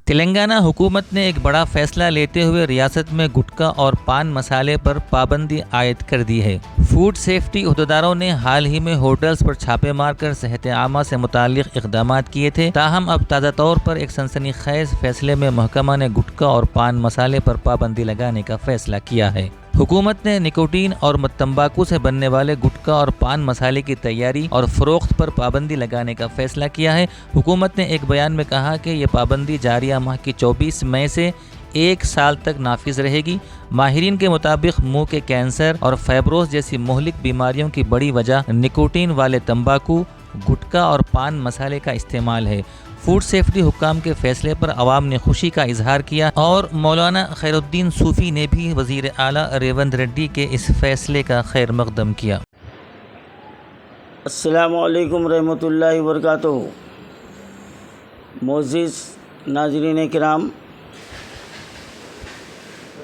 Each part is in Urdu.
تلنگانہ حکومت نے ایک بڑا فیصلہ لیتے ہوئے ریاست میں گٹکا اور پان مسالے پر پابندی عائد کر دی ہے۔ فوڈ سیفٹی عہدیداروں نے حال ہی میں ہوٹلز پر چھاپے مار کر صحت عامہ سے متعلق اقدامات کیے تھے، تاہم اب تازہ طور پر ایک سنسنی خیز فیصلے میں محکمہ نے گٹکا اور پان مسالے پر پابندی لگانے کا فیصلہ کیا ہے۔ حکومت نے نکوٹین اور تمباکو سے بننے والے گٹکا اور پان مسالے کی تیاری اور فروخت پر پابندی لگانے کا فیصلہ کیا ہے۔ حکومت نے ایک بیان میں کہا کہ یہ پابندی جاریہ ماہ کی 24 مئی سے 1 سال تک نافذ رہے گی۔ ماہرین کے مطابق منہ کے کینسر اور فائبروز جیسی مہلک بیماریوں کی بڑی وجہ نکوٹین والے تمباکو، گٹکا اور پان مسالے کا استعمال ہے۔ فوڈ سیفٹی حکام کے فیصلے پر عوام نے خوشی کا اظہار کیا اور مولانا خیر الدین صوفی نے بھی وزیر اعلیٰ ریونت ریڈی کے اس فیصلے کا خیر مقدم کیا۔ السلام علیکم رحمۃ اللہ وبرکاتہ۔ معزز ناظرین کرام،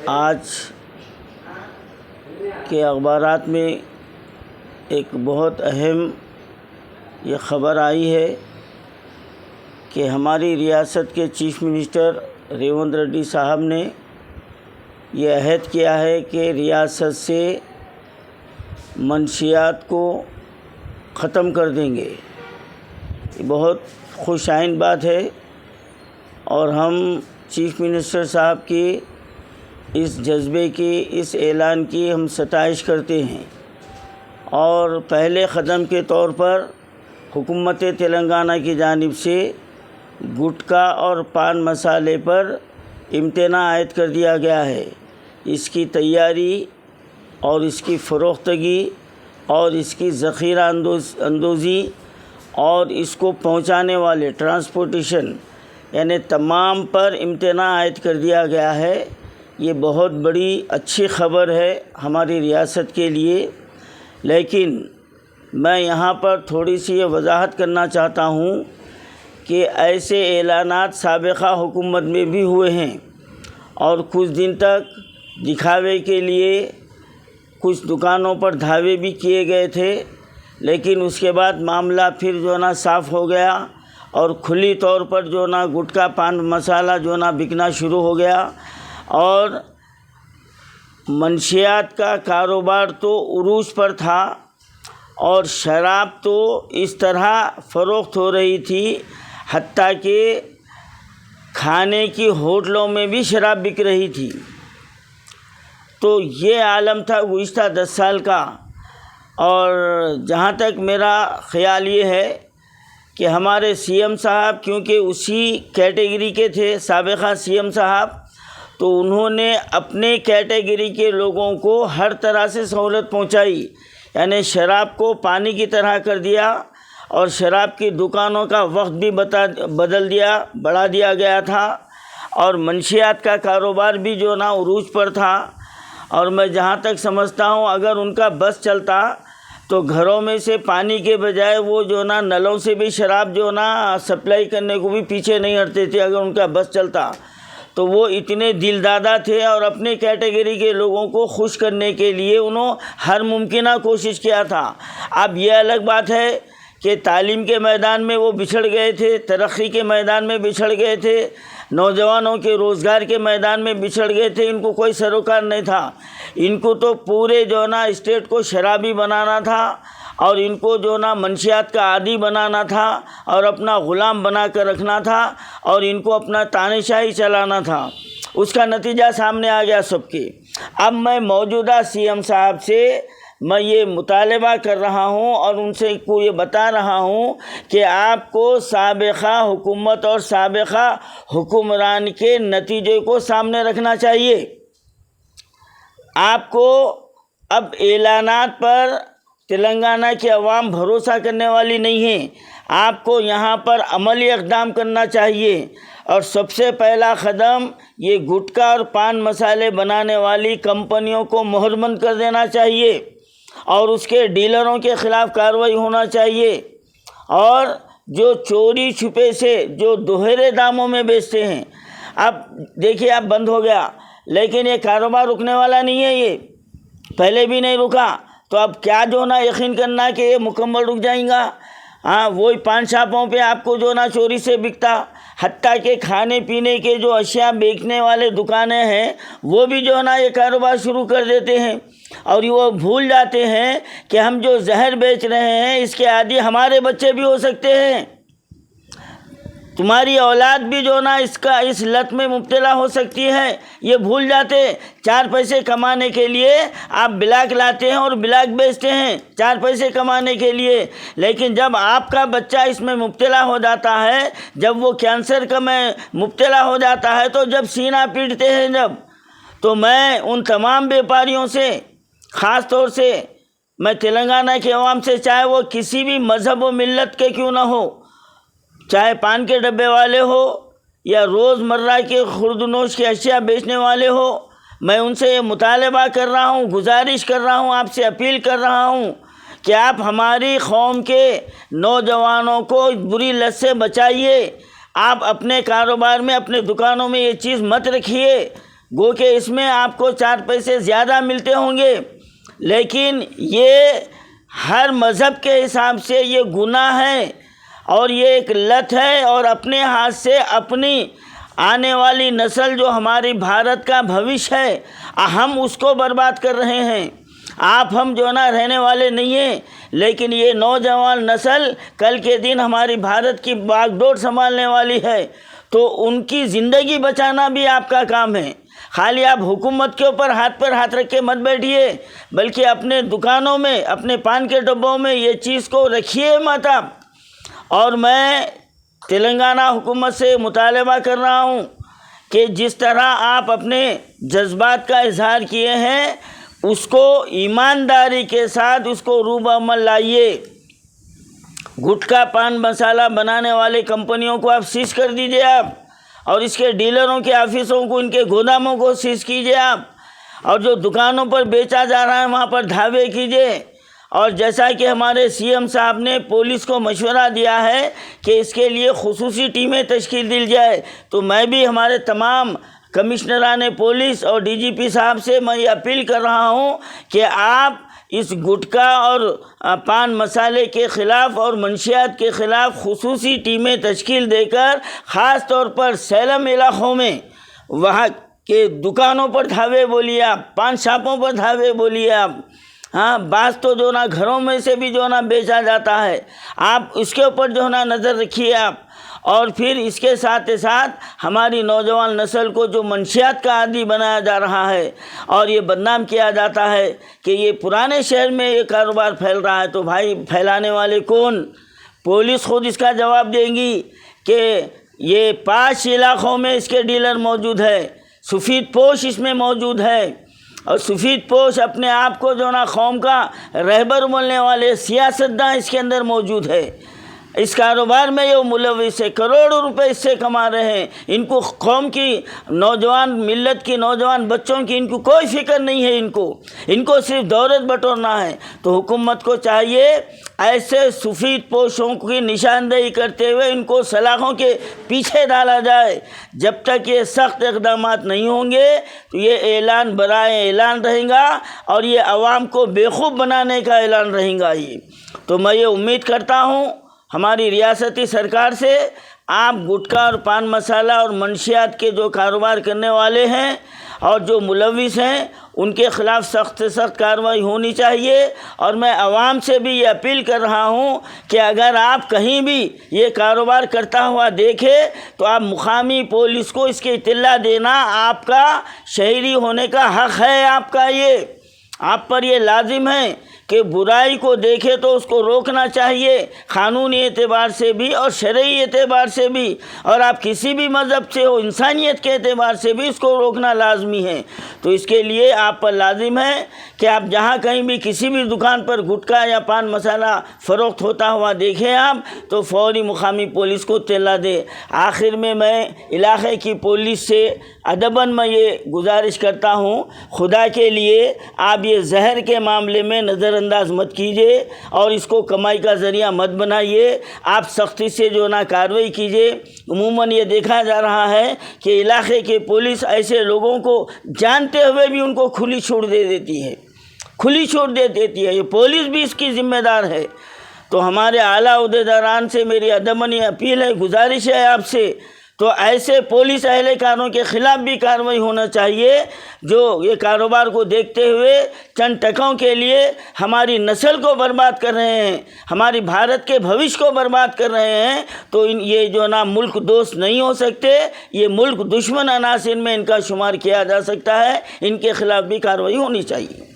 آج کے اخبارات میں ایک بہت اہم یہ خبر آئی ہے کہ ہماری ریاست کے چیف منسٹر ریونت ریڈی صاحب نے یہ عہد کیا ہے کہ ریاست سے منشیات کو ختم کر دیں گے۔ یہ بہت خوش آئند بات ہے اور ہم چیف منسٹر صاحب کی اس جذبے کی، اس اعلان کی ہم ستائش کرتے ہیں، اور پہلے قدم کے طور پر حکومت تلنگانہ کی جانب سے گٹکا اور پان مسالے پر امتناع عائد کر دیا گیا ہے۔ اس کی تیاری اور اس کی فروختگی اور اس کی ذخیرہ اندوزی اور اس کو پہنچانے والے ٹرانسپورٹیشن، یعنی تمام پر امتناع عائد کر دیا گیا ہے۔ یہ بہت بڑی اچھی خبر ہے ہماری ریاست کے لیے، لیکن میں یہاں پر تھوڑی سی یہ وضاحت کرنا چاہتا ہوں کہ ایسے اعلانات سابقہ حکومت میں بھی ہوئے ہیں، اور کچھ دن تک دکھاوے کے لیے کچھ دکانوں پر دھاوے بھی کیے گئے تھے، لیکن اس کے بعد معاملہ پھر صاف ہو گیا اور کھلی طور پر گٹکا پان مسالہ بکنا شروع ہو گیا، اور منشیات کا کاروبار تو عروج پر تھا، اور شراب تو اس طرح فروخت ہو رہی تھی، حتیٰ کہ کھانے کی ہوٹلوں میں بھی شراب بک رہی تھی۔ تو یہ عالم تھا گزشتہ 10 سال کا، اور جہاں تک میرا خیال یہ ہے کہ ہمارے سی ایم صاحب کیونکہ اسی کیٹیگری کے تھے، سابقہ سی ایم صاحب، تو انہوں نے اپنے کیٹیگری کے لوگوں کو ہر طرح سے سہولت پہنچائی، یعنی شراب کو پانی کی طرح کر دیا، اور شراب کی دکانوں کا وقت بھی بڑھا دیا گیا تھا، اور منشیات کا کاروبار بھی عروج پر تھا۔ اور میں جہاں تک سمجھتا ہوں اگر ان کا بس چلتا تو گھروں میں سے پانی کے بجائے وہ نلوں سے بھی شراب سپلائی کرنے کو بھی پیچھے نہیں ہٹتے تھے۔ اگر ان کا بس چلتا تو وہ اتنے دل دادا تھے، اور اپنے کیٹیگری کے لوگوں کو خوش کرنے کے لیے انہوں ہر ممکنہ کوشش کیا تھا۔ اب یہ الگ بات ہے کہ تعلیم کے میدان میں وہ بچھڑ گئے تھے، ترقی کے میدان میں بچھڑ گئے تھے، نوجوانوں کے روزگار کے میدان میں بچھڑ گئے تھے، ان کو کوئی سروکار نہیں تھا۔ ان کو تو پورے اسٹیٹ کو شرابی بنانا تھا، اور ان کو منشیات کا عادی بنانا تھا، اور اپنا غلام بنا کر رکھنا تھا، اور ان کو اپنا تانشاہی چلانا تھا۔ اس کا نتیجہ سامنے آ گیا سب کے۔ اب میں موجودہ سی ایم صاحب سے میں یہ مطالبہ کر رہا ہوں اور ان سے کو یہ بتا رہا ہوں کہ آپ کو سابقہ حکومت اور سابقہ حکمران کے نتیجے کو سامنے رکھنا چاہیے۔ آپ کو اب اعلانات پر تلنگانہ کے عوام بھروسہ کرنے والی نہیں ہیں، آپ کو یہاں پر عملی اقدام کرنا چاہیے، اور سب سے پہلا قدم یہ گٹکا اور پان مسالے بنانے والی کمپنیوں کو مہربند کر دینا چاہیے، اور اس کے ڈیلروں کے خلاف کارروائی ہونا چاہیے، اور جو چوری چھپے سے دوہرے داموں میں بیچتے ہیں، اب دیکھیے اب بند ہو گیا، لیکن یہ کاروبار رکنے والا نہیں ہے، یہ پہلے بھی نہیں رکا، تو اب کیا یقین کرنا کہ یہ مکمل رک جائیں گا۔ ہاں وہی پان شاپوں پہ آپ کو جو نا چوری سے بکتا، حتیٰ کہ کھانے پینے کے جو اشیاء بیچنے والے دکانیں ہیں وہ بھی جو نا یہ کاروبار شروع کر دیتے ہیں، اور وہ بھول جاتے ہیں کہ ہم جو زہر بیچ رہے ہیں اس کے عادی ہمارے بچے بھی ہو سکتے ہیں، تمہاری اولاد بھی جو نا اس لت میں مبتلا ہو سکتی ہے، یہ بھول جاتے۔ 4 پیسے کمانے کے لیے آپ بلاک لاتے ہیں اور بلاک بیچتے ہیں 4 پیسے کمانے کے لیے، لیکن جب آپ کا بچہ اس میں مبتلا ہو جاتا ہے، جب وہ کینسر کا میں مبتلا ہو جاتا ہے، تو جب سینہ پیٹتے ہیں تو میں ان تمام بیپاریوں سے، خاص طور سے میں تلنگانہ کے عوام سے، چاہے وہ کسی بھی مذہب و ملت کے کیوں نہ ہو، چاہے پان کے ڈبے والے ہو یا روز مرہ کے خورد نوش کی اشیاء بیچنے والے ہو، میں ان سے یہ مطالبہ کر رہا ہوں، گزارش کر رہا ہوں، آپ سے اپیل کر رہا ہوں کہ آپ ہماری قوم کے نوجوانوں کو اس بری لت سے بچائیے۔ آپ اپنے کاروبار میں، اپنے دکانوں میں یہ چیز مت رکھیے، گو کہ اس میں آپ کو 4 پیسے زیادہ ملتے ہوں گے، لیکن یہ ہر مذہب کے حساب سے یہ گناہ ہے اور یہ ایک لت ہے، اور اپنے ہاتھ سے اپنی آنے والی نسل جو ہماری بھارت کا بھوش ہے، ہم اس کو برباد کر رہے ہیں۔ آپ ہم جو نا رہنے والے نہیں ہیں، لیکن یہ نوجوان نسل کل کے دن ہماری بھارت کی باغ ڈور سنبھالنے والی ہے، تو ان کی زندگی بچانا بھی آپ کا کام ہے۔ خالی آپ حکومت کے اوپر ہاتھ پر ہاتھ رکھ کے مت بیٹھیے، بلکہ اپنے دکانوں میں، اپنے پان کے ڈبوں میں یہ چیز کو رکھیے مت آپ۔ اور میں تلنگانہ حکومت سے مطالبہ کر رہا ہوں کہ جس طرح آپ اپنے جذبات کا اظہار کیے ہیں، اس کو ایمانداری کے ساتھ اس کو روب عمل لائیے۔ گٹکا پان مسالہ بنانے والے کمپنیوں کو آپ سیز کر دیجیے آپ، اور اس کے ڈیلروں کے آفسوں کو، ان کے گوداموں کو سیز کیجیے آپ، اور جو دکانوں پر بیچا جا رہا ہے وہاں پر دھاوے کیجیے۔ اور جیسا کہ ہمارے سی ایم صاحب نے پولیس کو مشورہ دیا ہے کہ اس کے لیے خصوصی ٹیمیں تشکیل دی جائے، تو میں بھی ہمارے تمام کمشنران پولیس اور ڈی جی پی صاحب سے میں یہ اپیل کر رہا ہوں کہ آپ اس گٹکا اور پان مسالے کے خلاف اور منشیات کے خلاف خصوصی ٹیمیں تشکیل دے کر، خاص طور پر سیلم علاقوں میں وہاں کے دکانوں پر دھاوے بولیے آپ، پان شاپوں پر دھاوے بولیے آپ۔ ہاں بعض تو جو نا گھروں میں سے بھی جو نا بیچا جاتا ہے، آپ اس کے اوپر جو نا نظر رکھیے آپ۔ اور پھر اس کے ساتھ ساتھ ہماری نوجوان نسل کو جو منشیات کا عادی بنایا جا رہا ہے اور یہ بدنام کیا جاتا ہے کہ یہ پرانے شہر میں یہ کاروبار پھیل رہا ہے، تو بھائی پھیلانے والے کون؟ پولیس خود اس کا جواب دیں گی کہ یہ 5 علاقوں میں اس کے ڈیلر موجود ہے، سفید پوش اس میں موجود ہے، اور سفید پوش اپنے آپ کو جو نا قوم کا رہبر بولنے والے سیاستداں اس کے اندر موجود ہے۔ اس کاروبار میں یہ ملوث ہے، کروڑوں روپے اس سے کما رہے ہیں۔ ان کو قوم کی نوجوان ملت کی نوجوان بچوں کی ان کو کوئی فکر نہیں ہے، ان کو صرف دولت بٹورنا ہے۔ تو حکومت کو چاہیے ایسے سفید پوشوں کی نشاندہی کرتے ہوئے ان کو سلاخوں کے پیچھے ڈالا جائے۔ جب تک یہ سخت اقدامات نہیں ہوں گے تو یہ اعلان برائے اعلان رہے گا، اور یہ عوام کو بیوقوف بنانے کا اعلان رہے گا۔ تو میں یہ امید کرتا ہوں ہماری ریاستی سرکار سے، آپ گٹکا اور پان مسالہ اور منشیات کے جو کاروبار کرنے والے ہیں اور جو ملوث ہیں، ان کے خلاف سخت سے سخت کارروائی ہونی چاہیے۔ اور میں عوام سے بھی یہ اپیل کر رہا ہوں کہ اگر آپ کہیں بھی یہ کاروبار کرتا ہوا دیکھے تو آپ مقامی پولیس کو اس کی اطلاع دینا آپ کا شہری ہونے کا حق ہے۔ آپ پر یہ لازم ہے کہ برائی کو دیکھے تو اس کو روکنا چاہیے، قانونی اعتبار سے بھی اور شرعی اعتبار سے بھی، اور آپ کسی بھی مذہب سے ہو، انسانیت کے اعتبار سے بھی اس کو روکنا لازمی ہے۔ تو اس کے لیے آپ پر لازم ہے کہ آپ جہاں کہیں بھی کسی بھی دکان پر گٹکا یا پان مسالہ فروخت ہوتا ہوا دیکھیں آپ تو فوری مقامی پولیس کو اطلاع دے۔ آخر میں علاقے کی پولیس سے ادباً میں یہ گزارش کرتا ہوں، خدا کے لیے آپ یہ زہر کے معاملے میں نظر انداز مت کیجیے اور اس کو کمائی کا ذریعہ مت بنائیے۔ آپ سختی سے جو نا کارروائی کیجیے۔ عموماً یہ دیکھا جا رہا ہے کہ علاقے کے پولیس ایسے لوگوں کو جانتے ہوئے بھی ان کو کھلی چھوٹ دے دیتی ہے، یہ پولیس بھی اس کی ذمہ دار ہے۔ تو ہمارے اعلیٰ عہدیداران سے میری ادمنی اپیل ہے، گزارش ہے آپ سے، تو ایسے پولیس اہلکاروں کے خلاف بھی کارروائی ہونا چاہیے جو یہ کاروبار کو دیکھتے ہوئے چند ٹکوں کے لیے ہماری نسل کو برباد کر رہے ہیں، ہماری بھارت کے بھوش کو برباد کر رہے ہیں۔ تو یہ جو نا ملک دوست نہیں ہو سکتے، یہ ملک دشمن عناصر میں ان کا شمار کیا جا سکتا ہے، ان کے خلاف بھی کارروائی ہونی چاہیے۔